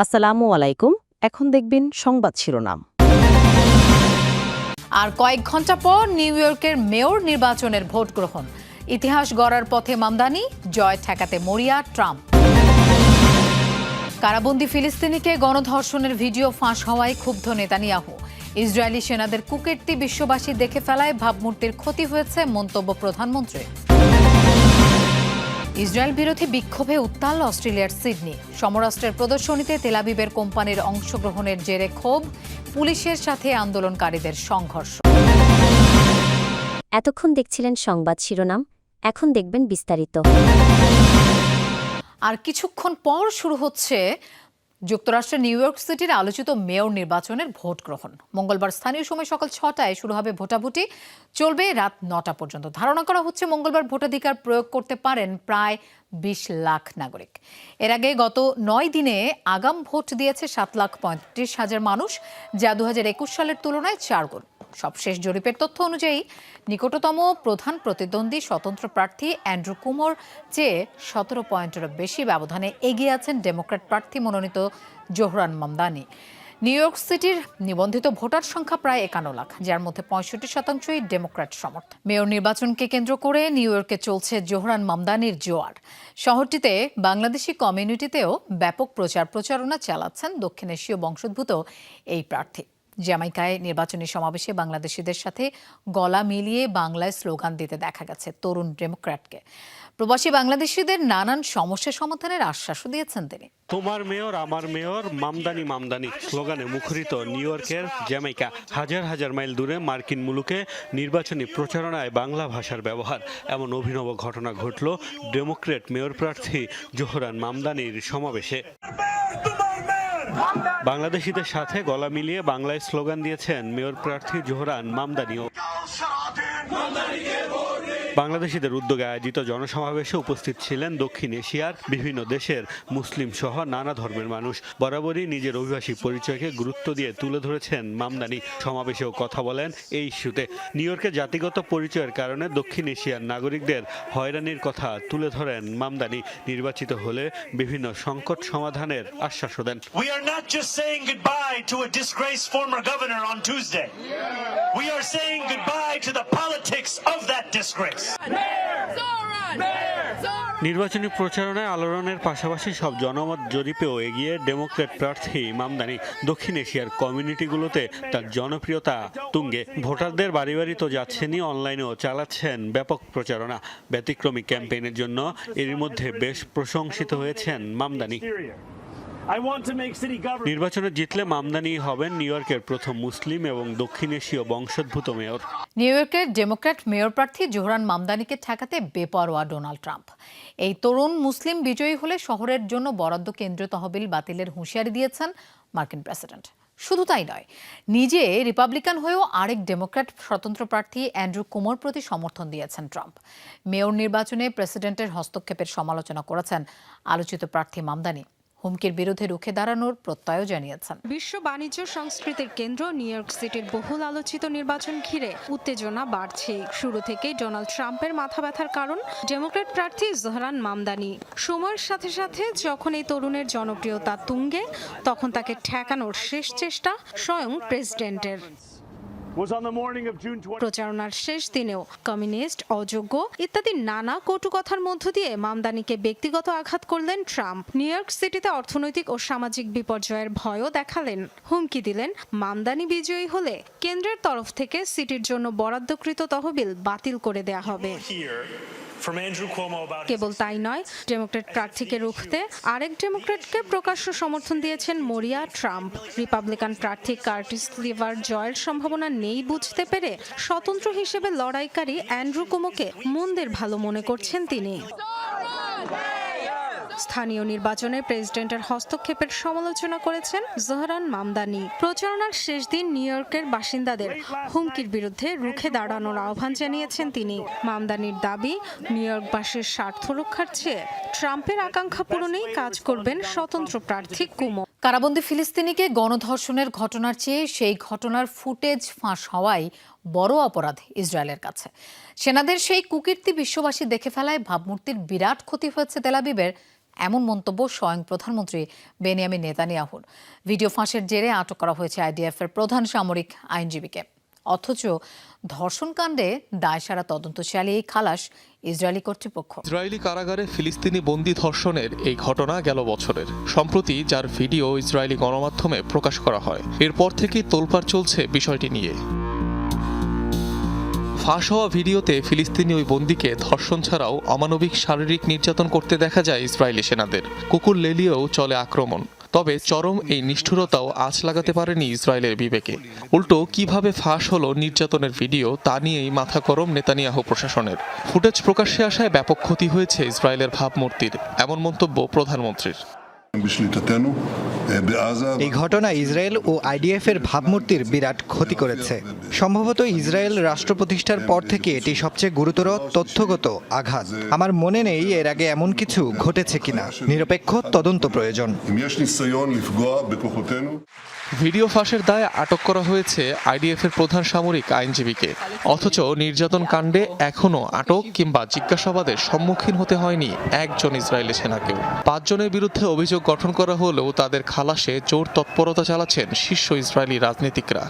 আসসালামু আলাইকুম। এখন দেখবেন সংবাদ শিরোনাম। আর কয়েক ঘন্টা পর নিউ ইয়র্কের মেয়র নির্বাচনের ভোট গ্রহণ। ইতিহাস গড়ার পথে মামদানি, জয় ঠেকাতে মরিয়া ট্রাম্প। কারাবন্দী ফিলিস্তিনিকে গণধর্ষণের ভিডিও ফাঁস হওয়ায় ক্ষুব্ধ নেতানিয়াহু। ইসরায়েলি সেনাদের কুকীর্তি বিশ্ববাসী দেখে ফেলায় ভাবমূর্তির ক্ষতি হয়েছে, মন্তব্য প্রধানমন্ত্রী। ইসরায়েল বিরোধী বিক্ষোভে উত্তাল অস্ট্রেলিয়ার সিডনি। সমরাষ্ট্রের প্রদর্শনীতে তেল আবিবের কোম্পানির অংশগ্রহণের জেরে ক্ষোভ, পুলিশের সাথে আন্দোলনকারীদের সংঘর্ষ। এতক্ষণ দেখছিলেন সংবাদ শিরোনাম, এখন দেখবেন বিস্তারিত। আর কিছুক্ষণ পর শুরু হচ্ছে যুক্তরাষ্ট্রের নিউ ইয়র্ক সিটির আলোচিত মেয়র নির্বাচনের ভোট গ্রহণ। মঙ্গলবার স্থানীয় সময় সকাল 6টায় শুরু হবে ভোটাভুটি, চলবে রাত 9টা পর্যন্ত। ধারণা করা হচ্ছে মঙ্গলবার ভোটাধিকার প্রয়োগ করতে পারেন প্রায় 20 লাখ নাগরিক। এর আগে গত 9 দিনে আগাম ভোট দিয়েছে 7,35,000 মানুষ, যা 2021 সালের তুলনায় 4 গুণ। সবশেষ জরিপের তথ্য অনুযায়ী নিকটতম প্রধান প্রতিদ্বন্দ্বী স্বতন্ত্র প্রার্থী অ্যান্ড্রু কুমোর চেয়ে 17 পয়েন্টেরও বেশি ব্যবধানে এগিয়ে আছেন ডেমোক্র্যাট প্রার্থী মনোনীত জোহরান মামদানি। নিউ ইয়র্ক সিটির নিবন্ধিত ভোটার সংখ্যা প্রায় 51 লাখ, যার মধ্যে 65%ই ডেমোক্র্যাট সমর্থক। মেয়র নির্বাচনকে কেন্দ্র করে নিউ ইয়র্কে চলছে জোহরান মামদানির জোয়ার। শহরটিতে বাংলাদেশি কমিউনিটিতেও ব্যাপক প্রচারণা চালাচ্ছেন দক্ষিণ এশীয় বংশোদ্ভূত এই প্রার্থী। জ্যামাইকায় নির্বাচনী সমাবেশে বাংলাদেশিদের সাথে গলা মিলিয়ে বাংলায় স্লোগান দিতে দেখা গেছে তরুণ ডেমোক্র্যাটকে। প্রবাসী বাংলাদেশিদের নানান সমস্যা সমাধানের আশ্বাসও দিয়েছেন তিনি। তোমার মেয়র আমার মেয়র, মামদানি মামদানি স্লোগানে মুখরিত নিউ ইয়র্কের জ্যামাইকা। হাজার হাজার মাইল দূরে মার্কিন মুলুকে নির্বাচনী প্রচারণায় বাংলা ভাষার ব্যবহার, এমন অভিনব ঘটনা ঘটল ডেমোক্র্যাট মেয়র প্রার্থী জোহরান মামদানির সমাবেশে। বাংলাদেশিদের সাথে গলা মিলিয়ে বাংলায় স্লোগান দিয়েছেন মেয়র প্রার্থী জোহরান মামদানিও। বাংলাদেশিদের উদ্যোগে আয়োজিত জনসমাবেশে উপস্থিত ছিলেন দক্ষিণ এশিয়ার বিভিন্ন দেশের মুসলিম সহ নানা ধর্মের মানুষ। বরাবরই নিজের অভিবাসী পরিচয়কে গুরুত্ব দিয়ে তুলে ধরেছেন মামদানি। সমাবেশেও কথা বলেন এই ইস্যুতে। নিউ ইয়র্কে জাতিগত পরিচয়ের কারণে দক্ষিণ এশিয়ার নাগরিকদের হয়রানির কথা তুলে ধরেন মামদানি। নির্বাচিত হলে বিভিন্ন সংকট সমাধানের আশ্বাসও দেন। We are not just saying goodbye to a disgraced former governor on Tuesday. We are saying goodbye to the politics of that disgrace. নির্বাচনী প্রচারণায় আলোড়নের পাশাপাশি সব জনমত জরিপেও এগিয়ে ডেমোক্র্যাট প্রার্থী মামদানি। দক্ষিণ এশিয়ার কমিউনিটিগুলোতে তার জনপ্রিয়তা তুঙ্গে। ভোটারদের বাড়ি বাড়ি তো যাচ্ছেনই, অনলাইনেও চালাচ্ছেন ব্যাপক প্রচারণা। ব্যতিক্রমী ক্যাম্পেইনের জন্য এরই মধ্যে বেশ প্রশংসিত হয়েছেন মামদানি। নির্বাচনে জিতলে মামদানি হবেন নিউ ইয়র্কের প্রথম মুসলিম এবং দক্ষিণ এশীয় বংশোদ্ভূত মেয়র। নিউ ইয়র্কের ডেমোক্র্যাট মেয়র প্রার্থী জোহরান মামদানিকে ঠেকাতে বেপরোয়া ডোনাল্ড ট্রাম্প। এই তরুণ মুসলিম বিজয়ী হলে শহরের জন্য বরাদ্দ কেন্দ্রীয় তহবিল বাতিলের হুঁশিয়ারি দিয়েছেন মার্কিন প্রেসিডেন্ট। শুধু তাই নয়, নিজে রিপাবলিকান হয়েও আরেক ডেমোক্র্যাট স্বতন্ত্র প্রার্থী অ্যান্ড্রু কুমোর প্রতি সমর্থন দিয়েছেন ট্রাম্প। মেয়র নির্বাচনে প্রেসিডেন্টের হস্তক্ষেপের সমালোচনা করেছেন আলোচিত প্রার্থী মামদানি। হুমকির বিরুদ্ধে রুখে দাঁড়ানোর প্রত্যয়ও জানিয়েছেন। বিশ্ব বাণিজ্য সংস্কৃতির কেন্দ্র নিউ ইয়র্ক সিটির বহুল আলোচিত নির্বাচন ঘিরে উত্তেজনা বাড়ছে। শুরু থেকেই ডোনাল্ড ট্রাম্পের মাথা ব্যথার কারণ ডেমোক্র্যাট প্রার্থী জোহরান মামদানি। সময়ের সাথে সাথে যখন এই তরুণের জনপ্রিয়তা তুঙ্গে, তখন তাকে ঠেকানোর শেষ চেষ্টা স্বয়ং প্রেসিডেন্টের। প্রচারণার শেষ দিনেও কমিউনিস্ট, অযোগ্য ইত্যাদি নানা কটু কথার মধ্য দিয়ে মামদানিকে ব্যক্তিগত আঘাত করলেন ট্রাম্প। নিউ ইয়র্ক সিটিতে অর্থনৈতিক ও সামাজিক বিপর্যয়ের ভয়ও দেখালেন। হুমকি দিলেন মামদানি বিজয়ী হলে কেন্দ্রের তরফ থেকে সিটির জন্য বরাদ্দকৃত তহবিল বাতিল করে দেয়া হবে। কেবল তাই নয়, ডেমোক্র্যাট প্রার্থীকে রুখতে আরেক ডেমোক্র্যাটকে প্রকাশ্য সমর্থন দিয়েছেন মরিয়া ট্রাম্প। রিপাবলিকান প্রার্থী কার্টিস লিভার জয়ের সম্ভাবনা নেই বুঝতে পেরে স্বতন্ত্র হিসেবে লড়াইকারী অ্যান্ড্রু কুমোকে মন্দের ভালো মনে করছেন তিনি। স্থানীয় নির্বাচনে প্রেসিডেন্টের হস্তক্ষেপের সমালোচনা করেছেন জোহরান মামদানি। প্রচারণার শেষ দিন নিউ ইয়র্কের বাসিন্দাদের হুমকির বিরুদ্ধে রুখে দাঁড়ানোর আহ্বান জানিয়েছেন তিনি। মামদানির দাবি, নিউ ইয়র্কবাসীর স্বার্থ রক্ষার চেয়ে ট্রাম্পের আকাঙ্ক্ষা পূরণেই কাজ করবেন স্বতন্ত্র প্রার্থী কুমো। কারাবন্দী ফিলিস্তিনিকে গণধর্ষণের ঘটনার চেয়ে সেই ঘটনার ফুটেজ ফাঁস হওয়াই বড় অপরাধ ইসরায়েলের কাছে। সেনাদের সেই কুকীর্তি বিশ্ববাসী দেখে ফেলায় ভাবমূর্তির বিরাট ক্ষতি হয়েছে তেল আবিবের, এমন মন্তব্য স্বয়ং প্রধানমন্ত্রী বেনিয়ামিন নেতানিয়াহুর। ভিডিও ফাঁসের জেরে আটক করা হয়েছে আইডিএফ এর প্রধান সামরিক আইনজীবীকে। অথচ ধর্ষণকাণ্ডে দায়সারা তদন্ত চালিয়ে খালাস ইসরায়েলি কর্তৃপক্ষ। ইসরায়েলি কারাগারে ফিলিস্তিনি বন্দী ধর্ষণের এই ঘটনা গেল বছরের। সম্প্রতি যার ভিডিও ইসরায়েলি গণমাধ্যমে প্রকাশ করা হয়, এরপর থেকেই তোলপাড় চলছে বিষয়টি নিয়ে। ফাঁস হওয়া ভিডিওতে ফিলিস্তিনি ওই বন্দীকে ধর্ষণ ছাড়াও অমানবিক শারীরিক নির্যাতন করতে দেখা যায় ইসরায়েলি সেনাদের। কুকুর লেলিয়েও চলে আক্রমণ। তবে চরম এই নিষ্ঠুরতাও আঁচ লাগাতে পারেনি ইসরায়েলের বিবেকে। উল্টো কিভাবে ফাঁস হলো নির্যাতনের ভিডিও তা নিয়েই মাথা গরম নেতানিয়াহু প্রশাসনের। ফুটেজ প্রকাশ্যে আসায় ব্যাপক ক্ষতি হয়েছে ইসরায়েলের ভাবমূর্তির, এমন মন্তব্য প্রধানমন্ত্রীর। এই ঘটনা ইসরায়েল ও আইডিএফ এর ভাবমূর্তির বিরাট ক্ষতি করেছে। সম্ভবত ইসরায়েল রাষ্ট্র প্রতিষ্ঠার পর থেকে এটি সবচেয়ে গুরুতর তথ্যগত আঘাত। আমার মনে নেই এর আগে এমন কিছু ঘটেছে কিনা। নিরপেক্ষ তদন্ত প্রয়োজন। ভিডিও ফাঁসের দায়ে আটক করা হয়েছে আইডিএফ এর প্রধান সামরিক আইনজীবীকে। অথচ নির্যাতন কাণ্ডে এখনও আটক কিংবা জিজ্ঞাসাবাদের সম্মুখীন হতে হয়নি একজন ইসরায়েলি সেনাকেও। 5 জনের বিরুদ্ধে অভিযোগ গঠন করা হলেও তাদের খালাসে জোর তৎপরতা চালাচ্ছেন শীর্ষ ইসরায়েলি রাজনীতিকরা।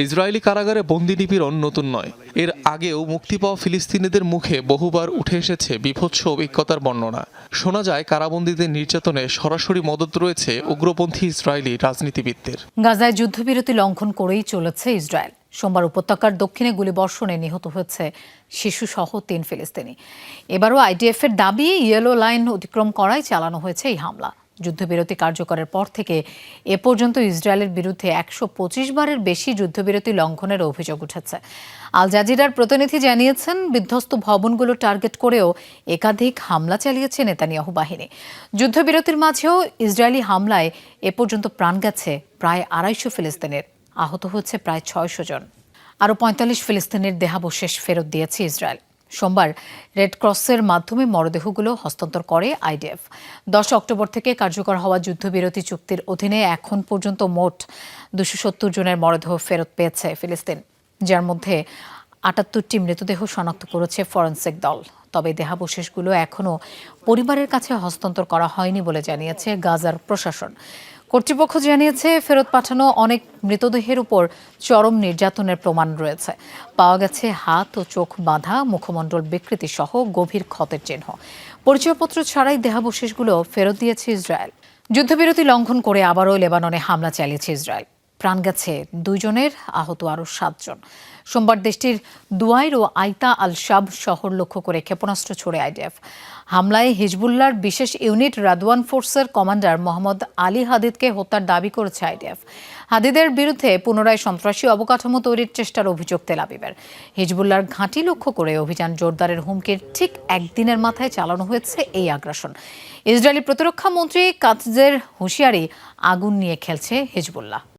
ইসরায়েলি কারাগারে বন্দি নিপীড়ন নতুন নয়। এর আগেও মুক্তি পাওয়া ফিলিস্তিনিদের মুখে বহুবার উঠে এসেছে বিভৎস অভিজ্ঞতার বর্ণনা। শোনা যায় কারাবন্দীদের নির্যাতনে সরাসরি মদত রয়েছে উগ্রপন্থী ইসরায়েলি রাজনীতিবিদদের। গাজায় যুদ্ধবিরতি লঙ্ঘন করেই চলেছে ইসরায়েল। সোমবার উপত্যকার দক্ষিণে গুলিবর্ষণে নিহত হয়েছে শিশুসহ 3 ফিলিস্তিনি। এবারও আইডিএফ এর দাবি ইয়েলো লাইন অতিক্রম করায় চালানো হয়েছে এই হামলা। যুদ্ধবিরতি কার্যকরের পর থেকে এ পর্যন্ত ইসরায়েলের বিরুদ্ধে 125 বারের বেশি যুদ্ধবিরতি লঙ্ঘনের অভিযোগ উঠেছে। আল জাজিরার প্রতিনিধি জানিয়েছেন, বিধ্বস্ত ভবনগুলো টার্গেট করেও একাধিক হামলা চালিয়েছে নেতানিয়াহু বাহিনী। যুদ্ধবিরতির মাঝেও ইসরায়েলি হামলায় এ পর্যন্ত প্রাণ গেছে প্রায় 250 ফিলিস্তিনের, আহত হচ্ছে প্রায় 600 জন। আরও 45 ফিলিস্তিনের দেহাবশেষ ফেরত দিয়েছে ইসরায়েল। সোমবার রেড ক্রসের মাধ্যমে মরদেহগুলো হস্তান্তর করে আইডিএফ। 10 অক্টোবর থেকে কার্যকর হওয়া যুদ্ধবিরতি চুক্তির অধীনে এখন পর্যন্ত মোট 270 জনের মরদেহ ফেরত পেয়েছে ফিলিস্তিন, যার মধ্যে 78টি মৃতদেহ শনাক্ত করেছে ফরেনসিক দল। তবে দেহাবশেষগুলো এখনও পরিবারের কাছে হস্তান্তর করা হয়নি বলে জানিয়েছে গাজার প্রশাসন। কর্তৃপক্ষ জানিয়েছে, ফেরত পাঠানো অনেক মৃতদেহের উপর চরম নির্যাতনের প্রমাণ রয়েছে। পাওয়া গেছে হাত ও চোখ বাঁধা, মুখমণ্ডল বিকৃতি সহ গভীর ক্ষতের চিহ্ন। পরিচয়পত্র ছাড়াই দেহাবশেষগুলো ফেরত দিয়েছে ইসরায়েল। যুদ্ধবিরতি লঙ্ঘন করে আবারও লেবাননে হামলা চালিয়েছে ইসরায়েল। প্রাণ গেছে 2 জনের, আহত আরও 7 জন। সোমবার দেশটির দুয়াইর ও আইতা আল শাব শহর লক্ষ্য করে ক্ষেপণাস্ত্র ছোড়ে আইডিএফ। হামলায় হিজবুল্লাহর বিশেষ ইউনিট রাদওয়ান ফোর্সের কমান্ডার মোহাম্মদ আলী হাদিদকে হত্যার দাবি করেছে আইডিএফ। হাদিদের বিরুদ্ধে পুনরায় সন্ত্রাসী অবকাঠামো তৈরির চেষ্টার অভিযোগ তেল আবিবের। হিজবুল্লাহর ঘাঁটি লক্ষ্য করে অভিযান জোরদারের হুমকির ঠিক একদিনের মাথায় চালানো হয়েছে এই আগ্রাসন। ইসরায়েলি প্রতিরক্ষা মন্ত্রী কাতজের হুঁশিয়ারি, আগুন নিয়ে খেলছে হিজবুল্লাহ।